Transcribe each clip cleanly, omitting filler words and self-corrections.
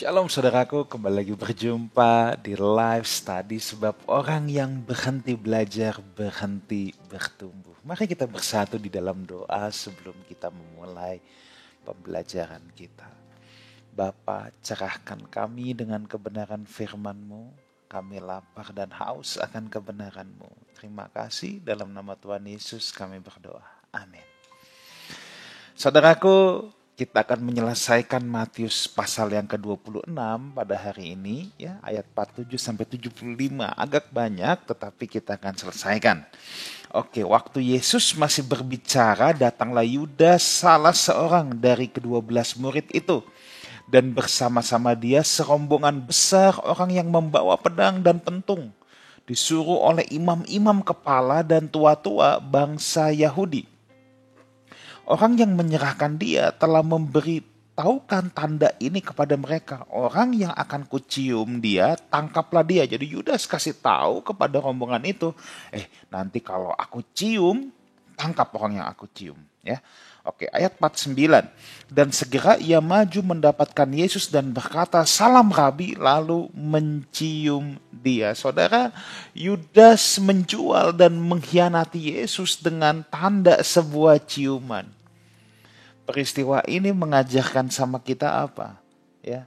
Shalom saudaraku, kembali lagi berjumpa di live study sebab orang yang berhenti belajar berhenti bertumbuh. Mari kita bersatu di dalam doa sebelum kita memulai pembelajaran kita. Bapa, cerahkan kami dengan kebenaran firman-Mu. Kami lapar dan haus akan kebenaran-Mu. Terima kasih, dalam nama Tuhan Yesus kami berdoa. Amin. Saudaraku, kita akan menyelesaikan Matius pasal yang ke-26 pada hari ini, ya, ayat 47 sampai 75. Agak banyak, tetapi kita akan selesaikan. Oke, waktu Yesus masih berbicara, datanglah Yudas, salah seorang dari ke-12 murid itu. Dan bersama-sama dia serombongan besar orang yang membawa pedang dan pentung. Disuruh oleh imam-imam kepala dan tua-tua bangsa Yahudi. Orang yang menyerahkan dia telah memberitahukan tanda ini kepada mereka. Orang yang akan kucium dia, tangkaplah dia. Jadi Yudas kasih tahu kepada rombongan itu, nanti kalau aku cium, tangkap orang yang aku cium. Ya, oke, ayat 49. Dan segera ia maju mendapatkan Yesus dan berkata, salam Rabi, lalu mencium dia. Saudara, Yudas menjual dan mengkhianati Yesus dengan tanda sebuah ciuman. Peristiwa ini mengajarkan sama kita apa? Ya,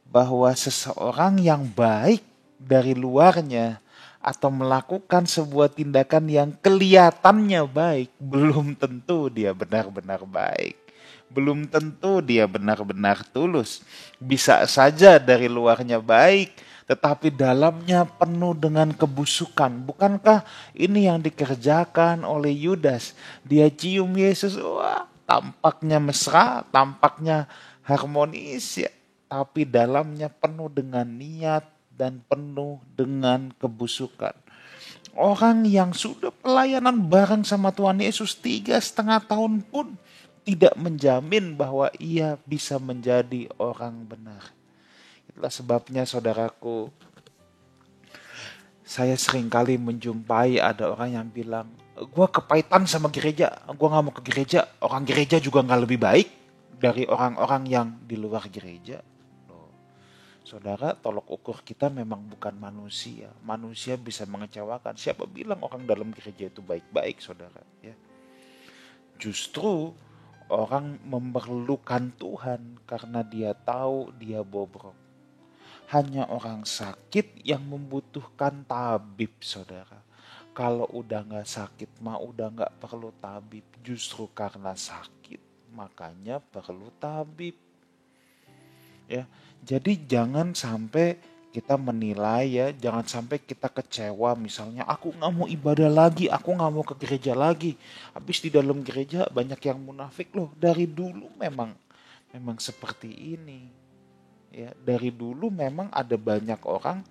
bahwa seseorang yang baik dari luarnya atau melakukan sebuah tindakan yang kelihatannya baik, belum tentu dia benar-benar baik. Belum tentu dia benar-benar tulus. Bisa saja dari luarnya baik, tetapi dalamnya penuh dengan kebusukan. Bukankah ini yang dikerjakan oleh Yudas? Dia cium Yesus, wah, tampaknya mesra, tampaknya harmonis, ya, tapi dalamnya penuh dengan niat dan penuh dengan kebusukan. Orang yang sudah pelayanan bareng sama Tuhan Yesus 3,5 tahun pun tidak menjamin bahwa ia bisa menjadi orang benar. Itulah sebabnya saudaraku, saya seringkali menjumpai ada orang yang bilang, gue kepahitan sama gereja, gue gak mau ke gereja. Orang gereja juga gak lebih baik dari orang-orang yang di luar gereja. Loh, saudara, tolok ukur kita memang bukan manusia. Manusia bisa mengecewakan. Siapa bilang orang dalam gereja itu baik-baik, saudara? Ya. Justru orang memerlukan Tuhan karena dia tahu dia bobrok. Hanya orang sakit yang membutuhkan tabib, saudara. Kalau udah gak sakit mah udah gak perlu tabib. Justru karena sakit makanya perlu tabib. Ya, jadi jangan sampai kita menilai, ya, jangan sampai kita kecewa. Misalnya aku gak mau ibadah lagi, aku gak mau ke gereja lagi. Habis di dalam gereja banyak yang munafik. Loh, dari dulu memang seperti ini. Ya, dari dulu memang ada banyak orang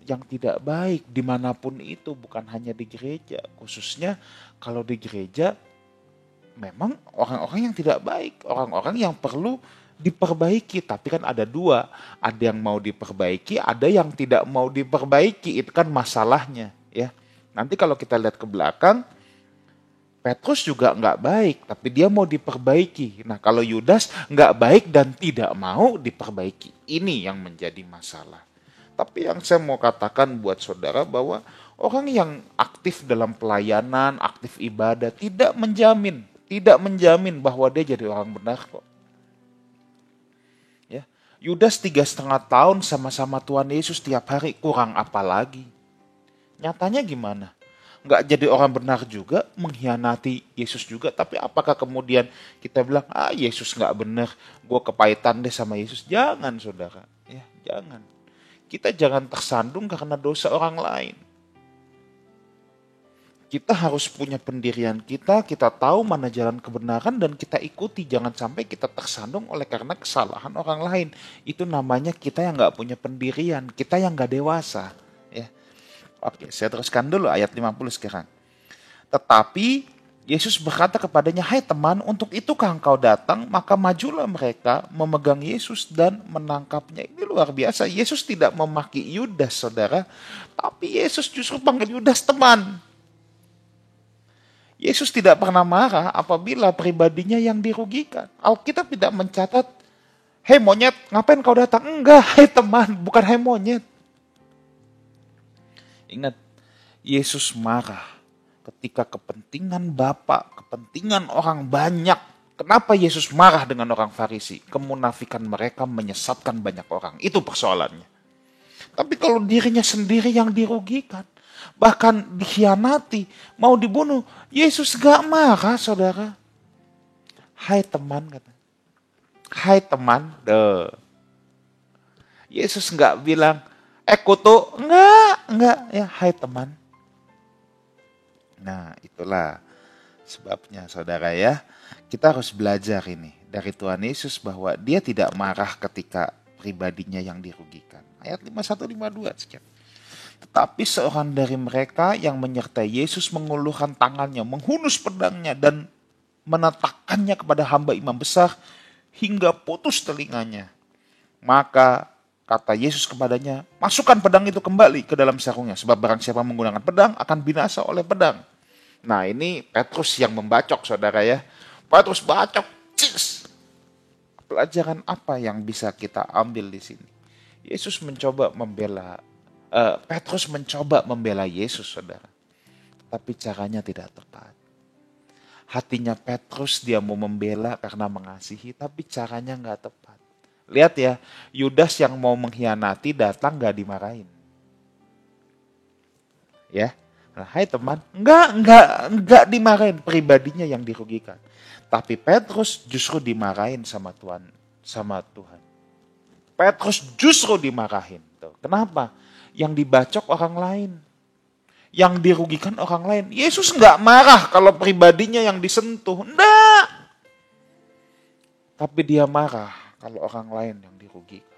yang tidak baik dimanapun itu, bukan hanya di gereja. Khususnya kalau di gereja memang orang-orang yang tidak baik, orang-orang yang perlu diperbaiki. Tapi kan ada dua, ada yang mau diperbaiki, ada yang tidak mau diperbaiki. Itu kan masalahnya, ya. Nanti kalau kita lihat ke belakang, Petrus juga nggak baik, tapi dia mau diperbaiki. Nah, kalau Yudas nggak baik dan tidak mau diperbaiki, ini yang menjadi masalah. Tapi yang saya mau katakan buat saudara bahwa orang yang aktif dalam pelayanan, aktif ibadah, tidak menjamin bahwa dia jadi orang benar kok. Ya, Yudas 3,5 tahun sama-sama Tuhan Yesus tiap hari, kurang apa lagi? Nyatanya gimana? Nggak jadi orang benar juga, mengkhianati Yesus juga. Tapi apakah kemudian kita bilang, Yesus nggak benar, gue kepahitan deh sama Yesus? Jangan, saudara, ya, jangan. Kita jangan tersandung karena dosa orang lain. Kita harus punya pendirian kita tahu mana jalan kebenaran dan kita ikuti. Jangan sampai kita tersandung oleh karena kesalahan orang lain. Itu namanya kita yang nggak punya pendirian, kita yang nggak dewasa, ya. Oke, saya teruskan dulu ayat 50 sekarang. Tetapi Yesus berkata kepadanya, hai teman, untuk itukah engkau datang? Maka majulah mereka memegang Yesus dan menangkapnya. Ini luar biasa. Yesus tidak memaki Yudas, saudara. Tapi Yesus justru panggil Yudas teman. Yesus tidak pernah marah apabila pribadinya yang dirugikan. Alkitab tidak mencatat, Hei monyet, ngapain kau datang? Enggak, hei teman, bukan hei monyet. Ingat, Yesus marah ketika kepentingan Bapa, kepentingan orang banyak. Kenapa Yesus marah dengan orang Farisi? Kemunafikan mereka menyesatkan banyak orang. Itu persoalannya. Tapi kalau dirinya sendiri yang dirugikan, bahkan dikhianati, mau dibunuh, Yesus gak marah, saudara. Hai teman, kata. Hai teman, Yesus gak bilang, kutu, enggak, ya hai teman. Nah, itulah sebabnya, saudara ya. Kita harus belajar ini dari Tuhan Yesus bahwa dia tidak marah ketika pribadinya yang dirugikan. Ayat 51-52 sekian. Tetapi seorang dari mereka yang menyertai Yesus mengulurkan tangannya, menghunus pedangnya dan menatakannya kepada hamba imam besar hingga putus telinganya. Maka kata Yesus kepadanya, masukkan pedang itu kembali ke dalam sarungnya, sebab barang siapa menggunakan pedang akan binasa oleh pedang. Nah, ini Petrus yang membacok, saudara ya. Petrus bacok. Pelajaran apa yang bisa kita ambil di sini? Petrus mencoba membela Yesus, saudara. Tapi caranya tidak tepat. Hatinya Petrus dia mau membela karena mengasihi, tapi caranya nggak tepat. Lihat ya, Yudas yang mau mengkhianati datang nggak dimarahin. Ya, nah, hai teman, nggak dimarahin, pribadinya yang dirugikan. Tapi Petrus justru dimarahin sama Tuhan. Petrus justru dimarahin. Tuh. Kenapa? Yang dibacok orang lain. Yang dirugikan orang lain. Yesus nggak marah kalau pribadinya yang disentuh. Enggak. Tapi dia marah kalau orang lain yang dirugikan.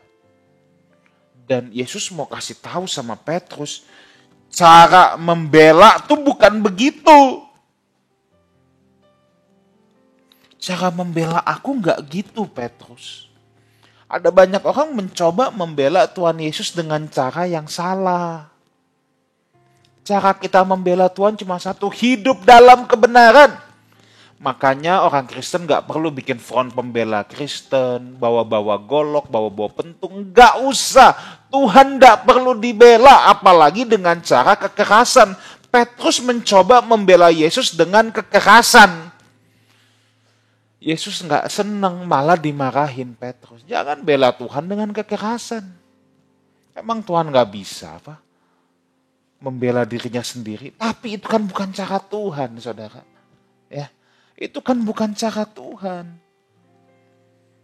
Dan Yesus mau kasih tahu sama Petrus, cara membela tuh bukan begitu. Cara membela aku nggak gitu, Petrus. Ada banyak orang mencoba membela Tuhan Yesus dengan cara yang salah. Cara kita membela Tuhan cuma satu, hidup dalam kebenaran. Makanya orang Kristen gak perlu bikin front pembela Kristen, bawa-bawa golok, bawa-bawa pentung. Gak usah, Tuhan gak perlu dibela, apalagi dengan cara kekerasan. Petrus mencoba membela Yesus dengan kekerasan. Yesus gak senang, malah dimarahin Petrus. Jangan bela Tuhan dengan kekerasan. Emang Tuhan gak bisa apa? Membela dirinya sendiri. Tapi itu kan bukan cara Tuhan, saudara. Ya, itu kan bukan cara Tuhan.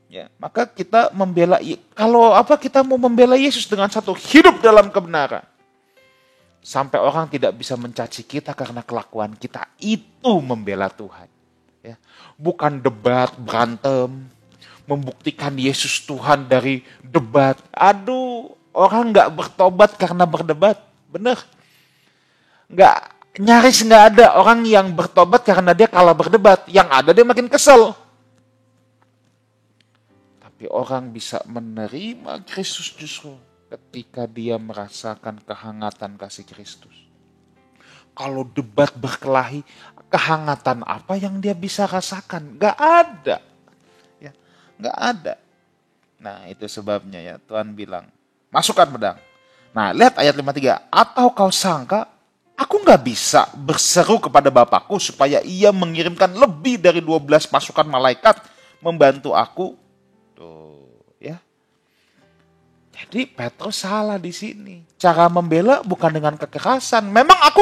Ya, maka kita kita mau membela Yesus dengan satu, hidup dalam kebenaran. Sampai orang tidak bisa mencaci kita karena kelakuan kita, itu membela Tuhan. Ya, bukan debat, berantem, membuktikan Yesus Tuhan dari debat. Aduh, orang nggak bertobat karena berdebat, bener? Nyaris nggak ada orang yang bertobat karena dia kalah berdebat. Yang ada dia makin kesel. Tapi orang bisa menerima Kristus justru ketika dia merasakan kehangatan kasih Kristus. Kalau debat berkelahi, kehangatan apa yang dia bisa rasakan? Gak ada. Ya, gak ada. Nah, itu sebabnya ya Tuhan bilang, masukkan pedang. Nah, lihat ayat 53. Atau kau sangka, aku gak bisa berseru kepada Bapakku supaya ia mengirimkan lebih dari 12 pasukan malaikat membantu aku? Tuh, ya. Jadi Petrus salah di sini. Cara membela bukan dengan kekerasan. Memang aku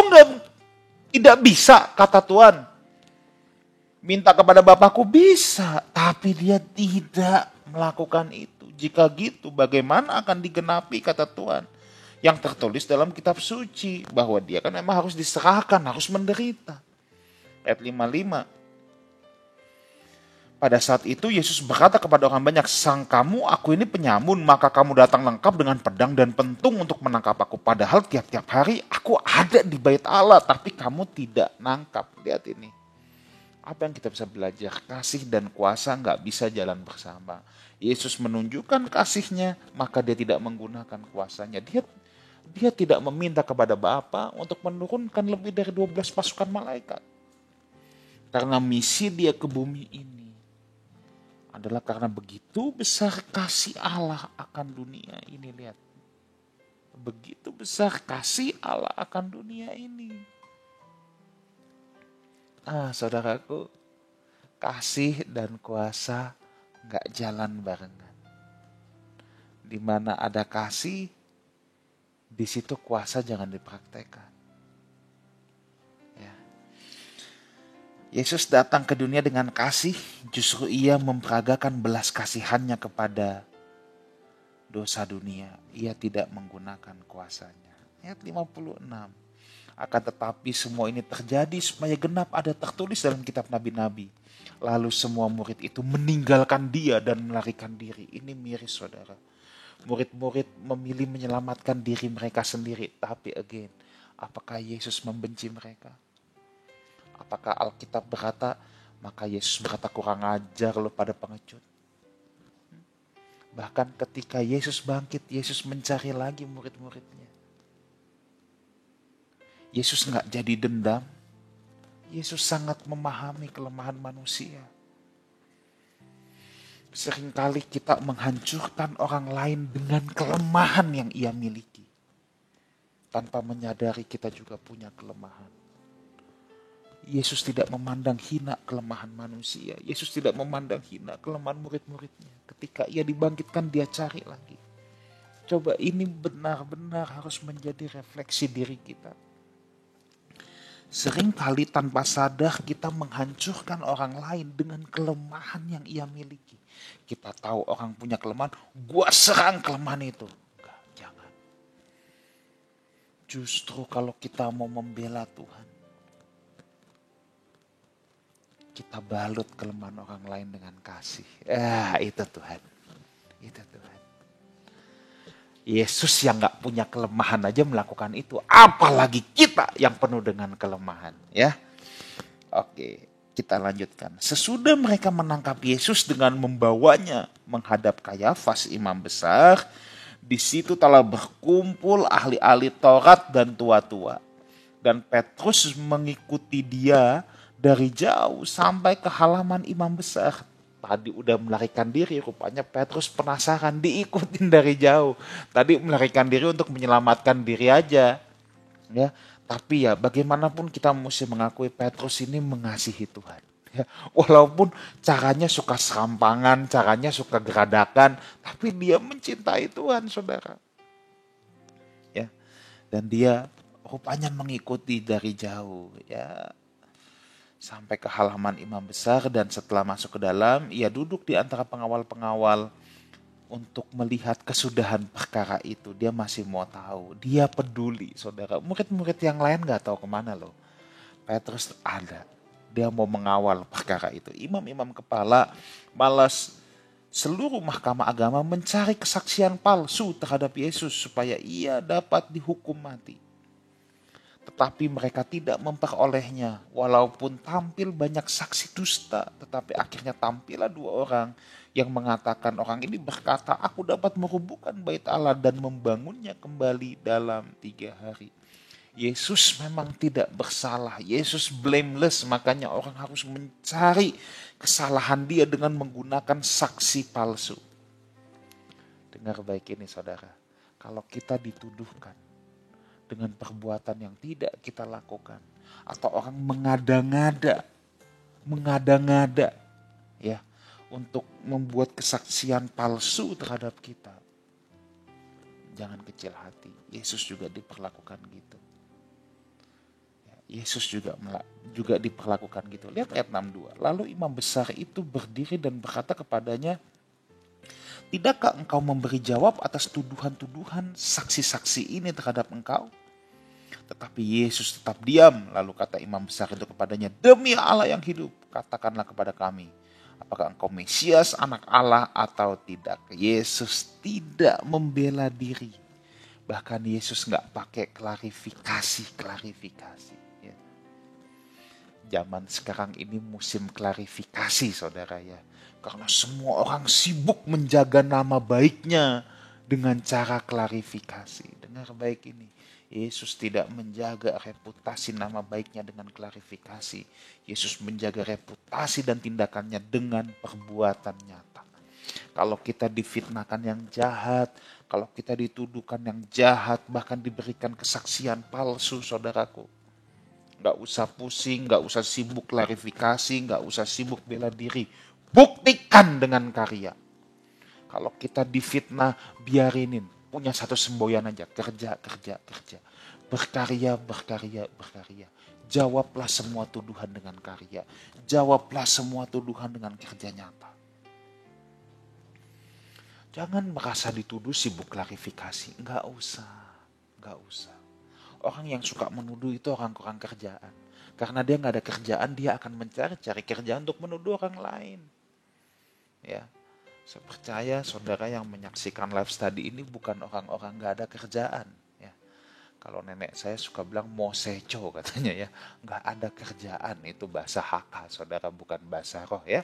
tidak bisa, kata Tuhan. Minta kepada Bapakku bisa, tapi dia tidak melakukan itu. Jika gitu, bagaimana akan digenapi, kata Tuhan, yang tertulis dalam kitab suci, bahwa dia kan memang harus diserahkan, harus menderita. Ayat 55. Pada saat itu Yesus berkata kepada orang banyak, sangkamu aku ini penyamun, maka kamu datang lengkap dengan pedang dan pentung untuk menangkap aku. Padahal tiap-tiap hari aku ada di bait Allah, tapi kamu tidak nangkap. Lihat ini. Apa yang kita bisa belajar? Kasih dan kuasa gak bisa jalan bersama. Yesus menunjukkan kasihnya, maka dia tidak menggunakan kuasanya. Dia tidak meminta kepada Bapa untuk menurunkan lebih dari 12 pasukan malaikat. Karena misi dia ke bumi ini adalah karena begitu besar kasih Allah akan dunia ini. Lihat, begitu besar kasih Allah akan dunia ini. Saudaraku, kasih dan kuasa gak jalan barengan. Di mana ada kasih, di situ kuasa jangan dipraktekkan. Ya. Yesus datang ke dunia dengan kasih, justru ia memperagakan belas kasihannya kepada dosa dunia. Ia tidak menggunakan kuasanya. Ayat 56. Akan tetapi semua ini terjadi supaya genap ada tertulis dalam kitab nabi-nabi. Lalu semua murid itu meninggalkan dia dan melarikan diri. Ini miris, saudara. Murid-murid memilih menyelamatkan diri mereka sendiri. Tapi again, apakah Yesus membenci mereka? Apakah Alkitab berkata, maka Yesus berkata, kurang ajar lo pada pengecut. Bahkan ketika Yesus bangkit, Yesus mencari lagi murid-muridnya. Yesus gak jadi dendam. Yesus sangat memahami kelemahan manusia. Seringkali kita menghancurkan orang lain dengan kelemahan yang ia miliki. Tanpa menyadari kita juga punya kelemahan. Yesus tidak memandang hina kelemahan manusia. Yesus tidak memandang hina kelemahan murid-muridnya. Ketika ia dibangkitkan, dia cari lagi. Coba ini benar-benar harus menjadi refleksi diri kita. Seringkali tanpa sadar kita menghancurkan orang lain dengan kelemahan yang ia miliki. Kita tahu orang punya kelemahan, gua serang kelemahan itu. Enggak, jangan. Justru kalau kita mau membela Tuhan, kita balut kelemahan orang lain dengan kasih. Itu Tuhan. Itu Tuhan. Yesus yang gak punya kelemahan aja melakukan itu. Apalagi kita yang penuh dengan kelemahan. Ya, oke, kita lanjutkan. Sesudah mereka menangkap Yesus dengan membawanya menghadap Kayafas imam besar, di situ telah berkumpul ahli-ahli Taurat dan tua-tua. Dan Petrus mengikuti dia dari jauh sampai ke halaman imam besar. Tadi udah melarikan diri, rupanya Petrus penasaran, diikutin dari jauh. Tadi melarikan diri untuk menyelamatkan diri aja. Ya, tapi ya bagaimanapun kita mesti mengakui Petrus ini mengasihi Tuhan. Ya, walaupun caranya suka serampangan, caranya suka geradakan, tapi dia mencintai Tuhan, saudara. Ya, dan dia rupanya mengikuti dari jauh. Ya, sampai ke halaman imam besar, dan setelah masuk ke dalam, ia duduk di antara pengawal-pengawal untuk melihat kesudahan perkara itu. Dia masih mau tahu, dia peduli, saudara. Murid-murid yang lain gak tahu kemana loh. Petrus ada, dia mau mengawal perkara itu. Imam-imam kepala malas seluruh mahkamah agama mencari kesaksian palsu terhadap Yesus supaya ia dapat dihukum mati. Tetapi mereka tidak memperolehnya. Walaupun tampil banyak saksi dusta, tetapi akhirnya tampillah 2 orang yang mengatakan, orang ini berkata, aku dapat merubuhkan bait Allah dan membangunnya kembali dalam 3 hari. Yesus memang tidak bersalah. Yesus blameless, makanya orang harus mencari kesalahan dia dengan menggunakan saksi palsu. Dengar baik ini, saudara. Kalau kita dituduhkan dengan perbuatan yang tidak kita lakukan, atau orang mengada-ngada ya untuk membuat kesaksian palsu terhadap kita, jangan kecil hati. Yesus juga diperlakukan gitu. Ya, Yesus juga diperlakukan gitu. Lihat ayat 62. Lalu imam besar itu berdiri dan berkata kepadanya, tidakkah engkau memberi jawab atas tuduhan-tuduhan saksi-saksi ini terhadap engkau? Tetapi Yesus tetap diam. Lalu kata imam besar itu kepadanya, demi Allah yang hidup, katakanlah kepada kami, apakah engkau Mesias, anak Allah atau tidak? Yesus tidak membela diri. Bahkan Yesus gak pakai klarifikasi. Ya. Zaman sekarang ini musim klarifikasi, saudara ya. Karena semua orang sibuk menjaga nama baiknya dengan cara klarifikasi. Dengar baik ini. Yesus tidak menjaga reputasi nama baiknya dengan klarifikasi. Yesus menjaga reputasi dan tindakannya dengan perbuatan nyata. Kalau kita difitnahkan yang jahat, kalau kita dituduhkan yang jahat, bahkan diberikan kesaksian palsu, saudaraku, nggak usah pusing, nggak usah sibuk klarifikasi, nggak usah sibuk bela diri. Buktikan dengan karya. Kalau kita difitnah, biarinin. Punya satu semboyan aja, kerja, kerja, kerja. Berkarya, berkarya, berkarya. Jawablah semua tuduhan dengan karya. Jawablah semua tuduhan dengan kerja nyata. Jangan merasa dituduh sibuk klarifikasi. Nggak usah, nggak usah. Orang yang suka menuduh itu orang kurang kerjaan. Karena dia nggak ada kerjaan, dia akan mencari-cari kerjaan untuk menuduh orang lain. Ya, saya percaya saudara yang menyaksikan live study ini bukan orang-orang nggak ada kerjaan. Ya, kalau nenek saya suka bilang moseco katanya ya, nggak ada kerjaan, itu bahasa haka saudara, bukan bahasa roh ya.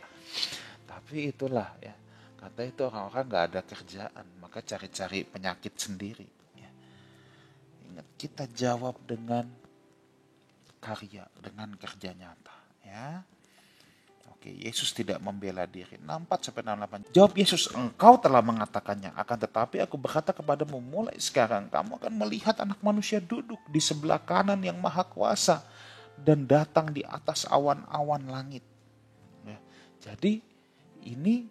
Tapi itulah ya, kata itu orang-orang nggak ada kerjaan, maka cari-cari penyakit sendiri. Ya. Ingat, kita jawab dengan karya, dengan kerja nyata. Ya. Oke, Yesus tidak membela diri. 64-68. Jawab Yesus, engkau telah mengatakannya. Akan tetapi aku berkata kepadamu, mulai sekarang kamu akan melihat anak manusia duduk di sebelah kanan yang maha kuasa dan datang di atas awan-awan langit. Ya, jadi ini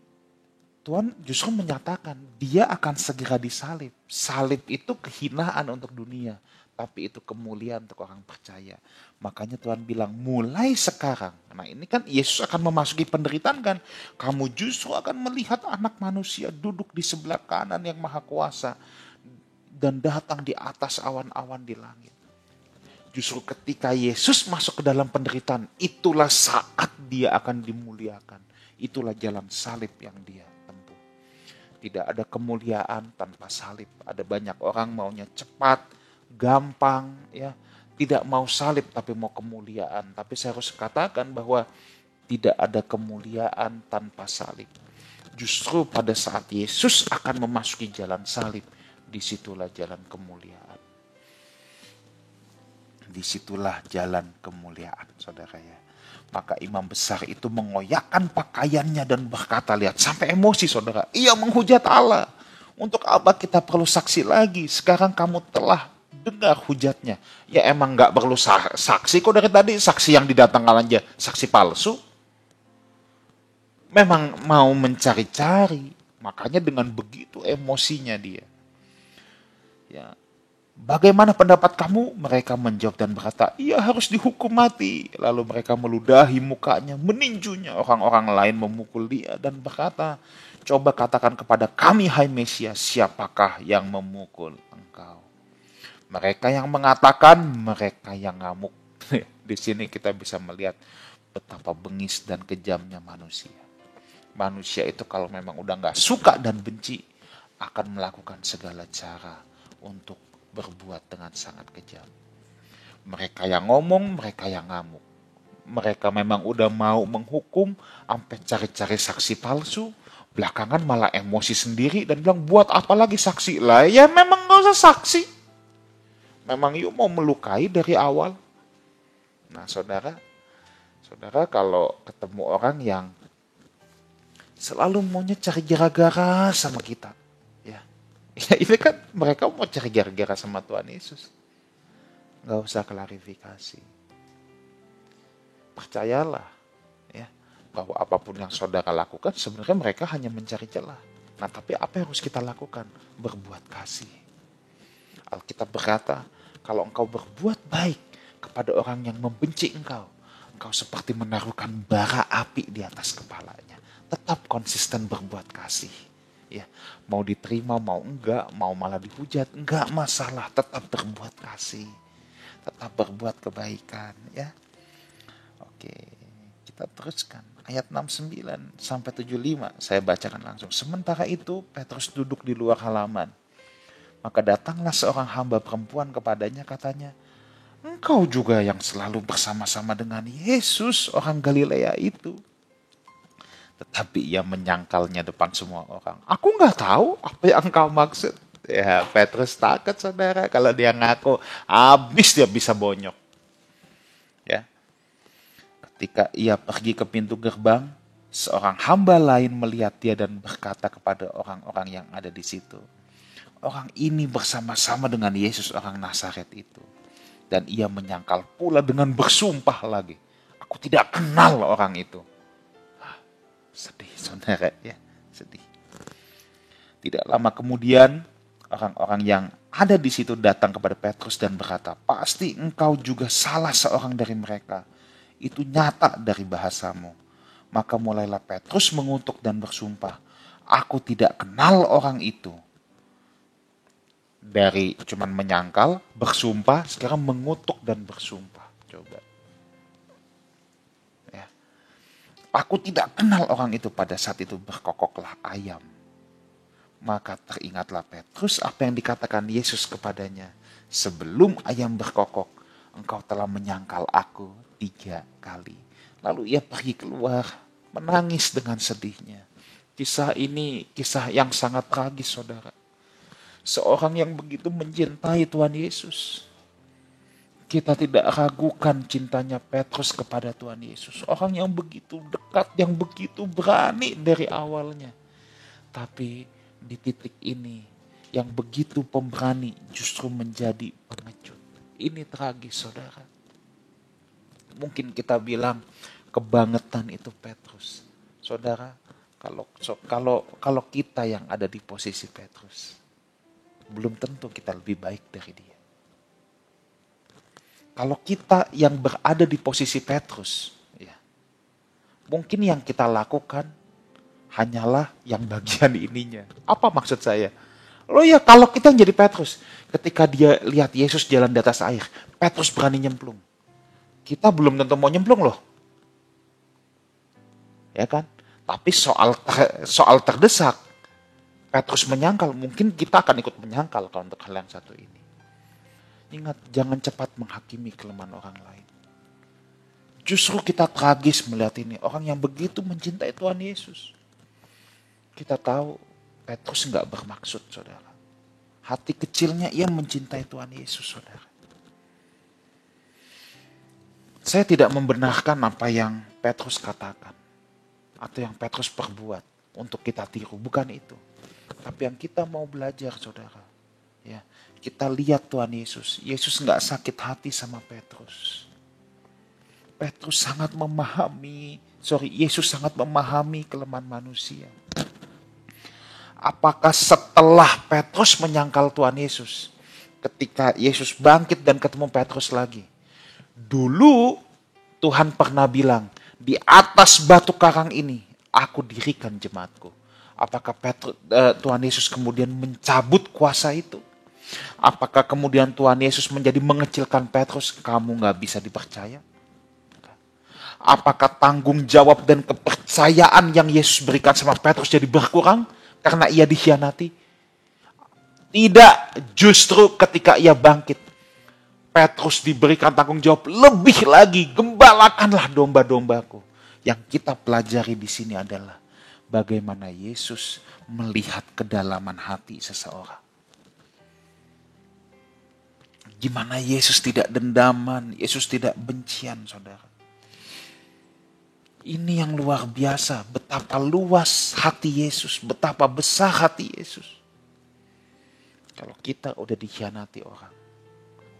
Tuhan justru menyatakan dia akan segera disalib. Salib itu kehinaan untuk dunia, tapi itu kemuliaan untuk orang percaya. Makanya Tuhan bilang mulai sekarang. Nah ini kan Yesus akan memasuki penderitaan kan. Kamu justru akan melihat anak manusia duduk di sebelah kanan yang maha kuasa dan datang di atas awan-awan di langit. Justru ketika Yesus masuk ke dalam penderitaan, itulah saat dia akan dimuliakan. Itulah jalan salib yang dia tempuh. Tidak ada kemuliaan tanpa salib. Ada banyak orang maunya cepat, gampang, ya, tidak mau salib tapi mau kemuliaan. Tapi saya harus katakan bahwa tidak ada kemuliaan tanpa salib. Justru pada saat Yesus akan memasuki jalan salib, disitulah jalan kemuliaan. Disitulah jalan kemuliaan, saudara ya. Maka imam besar itu mengoyakkan pakaiannya dan berkata, lihat, sampai emosi saudara, ia menghujat Allah. Untuk apa kita perlu saksi lagi? Sekarang kamu telah dengar hujatnya. Ya emang gak perlu saksi kok dari tadi. Saksi yang didatangkan aja saksi palsu. Memang mau mencari-cari. Makanya dengan begitu emosinya dia. Ya, bagaimana pendapat kamu? Mereka menjawab dan berkata, ia harus dihukum mati. Lalu mereka meludahi mukanya, meninjunya. Orang-orang lain memukul dia dan berkata, coba katakan kepada kami, hai Mesias, siapakah yang memukul engkau? Mereka yang mengatakan, mereka yang ngamuk. Di sini kita bisa melihat betapa bengis dan kejamnya manusia. Manusia itu kalau memang udah gak suka dan benci, akan melakukan segala cara untuk berbuat dengan sangat kejam. Mereka yang ngomong, mereka yang ngamuk. Mereka memang udah mau menghukum, sampai cari-cari saksi palsu, belakangan malah emosi sendiri dan bilang buat apa lagi saksi lah? Ya memang gak usah saksi. Memang yuk mau melukai dari awal. Nah saudara kalau ketemu orang yang selalu maunya cari gara-gara sama kita, ya ini kan mereka mau cari gara-gara sama Tuhan Yesus. Gak usah klarifikasi. Percayalah ya, bahwa apapun yang saudara lakukan sebenarnya mereka hanya mencari celah. Nah tapi apa yang harus kita lakukan? Berbuat kasih. Alkitab berkata, kalau engkau berbuat baik kepada orang yang membenci engkau seperti menaruhkan bara api di atas kepalanya. Tetap konsisten berbuat kasih. Ya, mau diterima, mau enggak, mau malah dihujat, enggak masalah, tetap berbuat kasih. Tetap berbuat kebaikan, ya. Oke, kita teruskan. Ayat 69 sampai 75, saya bacakan langsung. Sementara itu, Petrus duduk di luar halaman. Maka datanglah seorang hamba perempuan kepadanya, katanya, engkau juga yang selalu bersama-sama dengan Yesus, orang Galilea itu. Tetapi ia menyangkalnya depan semua orang. Aku nggak tahu apa yang engkau maksud. Ya, Petrus takut saudara. Kalau dia ngaku, habis dia bisa bonyok. Ya, ketika ia pergi ke pintu gerbang, seorang hamba lain melihat dia dan berkata kepada orang-orang yang ada di situ, orang ini bersama-sama dengan Yesus orang Nazaret itu. Dan ia menyangkal pula dengan bersumpah lagi, aku tidak kenal orang itu. Sedih saudara ya, sedih. Tidak lama kemudian, orang-orang yang ada di situ datang kepada Petrus dan berkata, pasti engkau juga salah seorang dari mereka. Itu nyata dari bahasamu. Maka mulailah Petrus mengutuk dan bersumpah, aku tidak kenal orang itu. Dari cuman menyangkal, bersumpah, sekarang mengutuk dan bersumpah. Coba. Ya. Aku tidak kenal orang itu. Pada saat itu berkokoklah ayam. Maka teringatlah Petrus apa yang dikatakan Yesus kepadanya. Sebelum ayam berkokok, engkau telah menyangkal aku 3 kali. Lalu ia pergi keluar, menangis dengan sedihnya. Kisah ini kisah yang sangat tragis, saudara. Seorang yang begitu mencintai Tuhan Yesus. Kita tidak ragukan cintanya Petrus kepada Tuhan Yesus. Orang yang begitu dekat, yang begitu berani dari awalnya. Tapi di titik ini yang begitu pemberani justru menjadi pengecut. Ini tragis saudara. Mungkin kita bilang kebangetan itu Petrus. Saudara, kalau kita yang ada di posisi Petrus, belum tentu kita lebih baik dari dia. Kalau kita yang berada di posisi Petrus, ya, mungkin yang kita lakukan hanyalah yang bagian ininya. Apa maksud saya? Loh ya, kalau kita yang jadi Petrus, ketika dia lihat Yesus jalan di atas air, Petrus berani nyemplung. Kita belum tentu mau nyemplung loh. Ya kan? Tapi soal terdesak, Petrus menyangkal, mungkin kita akan ikut menyangkal kalau untuk hal yang satu ini. Ingat, jangan cepat menghakimi kelemahan orang lain. Justru kita tragis melihat ini, orang yang begitu mencintai Tuhan Yesus. Kita tahu Petrus nggak bermaksud, saudara. Hati kecilnya ia mencintai Tuhan Yesus, saudara. Saya tidak membenarkan apa yang Petrus katakan atau yang Petrus perbuat untuk kita tiru, bukan itu. Tapi yang kita mau belajar, saudara, ya, kita lihat Tuhan Yesus. Yesus nggak sakit hati sama Petrus. Yesus sangat memahami kelemahan manusia. Apakah setelah Petrus menyangkal Tuhan Yesus, ketika Yesus bangkit dan ketemu Petrus lagi, dulu Tuhan pernah bilang, di atas batu karang ini aku dirikan jemaatku. Apakah Tuhan Yesus kemudian mencabut kuasa itu? Apakah kemudian Tuhan Yesus menjadi mengecilkan Petrus? Kamu gak bisa dipercaya? Apakah tanggung jawab dan kepercayaan yang Yesus berikan sama Petrus jadi berkurang karena ia dikhianati? Tidak, justru ketika ia bangkit, Petrus diberikan tanggung jawab lebih lagi, gembalakanlah domba-dombaku. Yang kita pelajari di sini adalah bagaimana Yesus melihat kedalaman hati seseorang. Gimana Yesus tidak dendaman, Yesus tidak bencian, saudara. Ini yang luar biasa, betapa luas hati Yesus, betapa besar hati Yesus. Kalau kita udah dikhianati orang,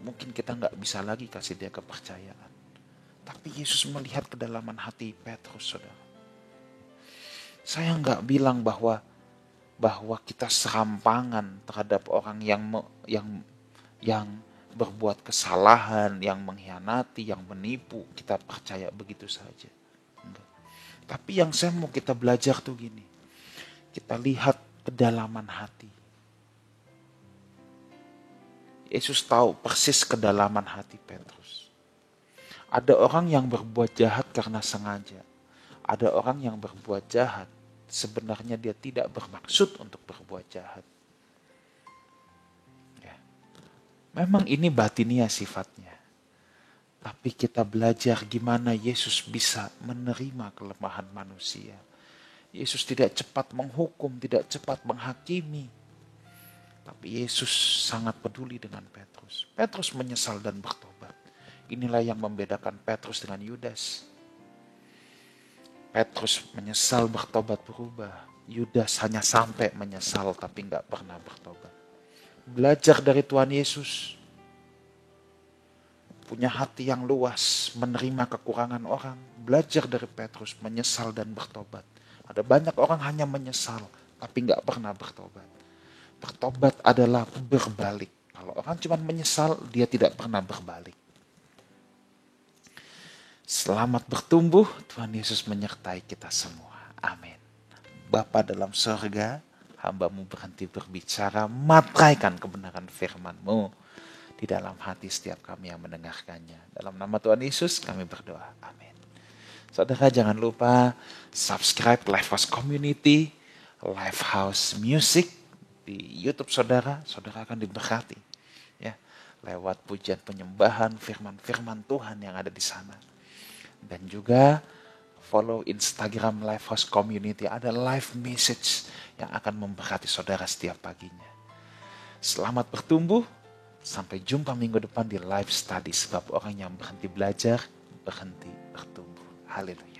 mungkin kita gak bisa lagi kasih dia kepercayaan. Tapi Yesus melihat kedalaman hati Petrus, saudara. Saya gak bilang bahwa kita serampangan terhadap orang yang berbuat kesalahan, yang mengkhianati, yang menipu, kita percaya begitu saja. Enggak. Tapi yang saya mau kita belajar tuh gini. Kita lihat kedalaman hati. Yesus tahu persis kedalaman hati Petrus. Ada orang yang berbuat jahat karena sengaja. Ada orang yang berbuat jahat sebenarnya dia tidak bermaksud untuk berbuat jahat. Ya. Memang ini batinia sifatnya. Tapi kita belajar gimana Yesus bisa menerima kelemahan manusia. Yesus tidak cepat menghukum, tidak cepat menghakimi. Tapi Yesus sangat peduli dengan Petrus. Petrus menyesal dan bertobat. Inilah yang membedakan Petrus dengan Yudas. Petrus menyesal, bertobat, berubah. Yudas hanya sampai menyesal tapi nggak pernah bertobat. Belajar dari Tuhan Yesus. Punya hati yang luas, menerima kekurangan orang. Belajar dari Petrus, menyesal dan bertobat. Ada banyak orang hanya menyesal, tapi nggak pernah bertobat. Bertobat adalah berbalik. Kalau orang cuma menyesal, dia tidak pernah berbalik. Selamat bertumbuh, Tuhan Yesus menyertai kita semua. Amin. Bapa dalam surga, hamba-Mu berhenti berbicara, matraikan kebenaran firman-Mu di dalam hati setiap kami yang mendengarkannya. Dalam nama Tuhan Yesus kami berdoa. Amin. Saudara jangan lupa subscribe Lifehouse Community, Lifehouse Music di YouTube saudara. Saudara akan diberkati ya lewat pujian penyembahan firman-firman Tuhan yang ada di sana. Dan juga follow Instagram Lifehouse Community, ada live message yang akan memberkati saudara setiap paginya. Selamat bertumbuh. Sampai jumpa minggu depan di live study. Sebab orang yang berhenti belajar, berhenti bertumbuh. Haleluya.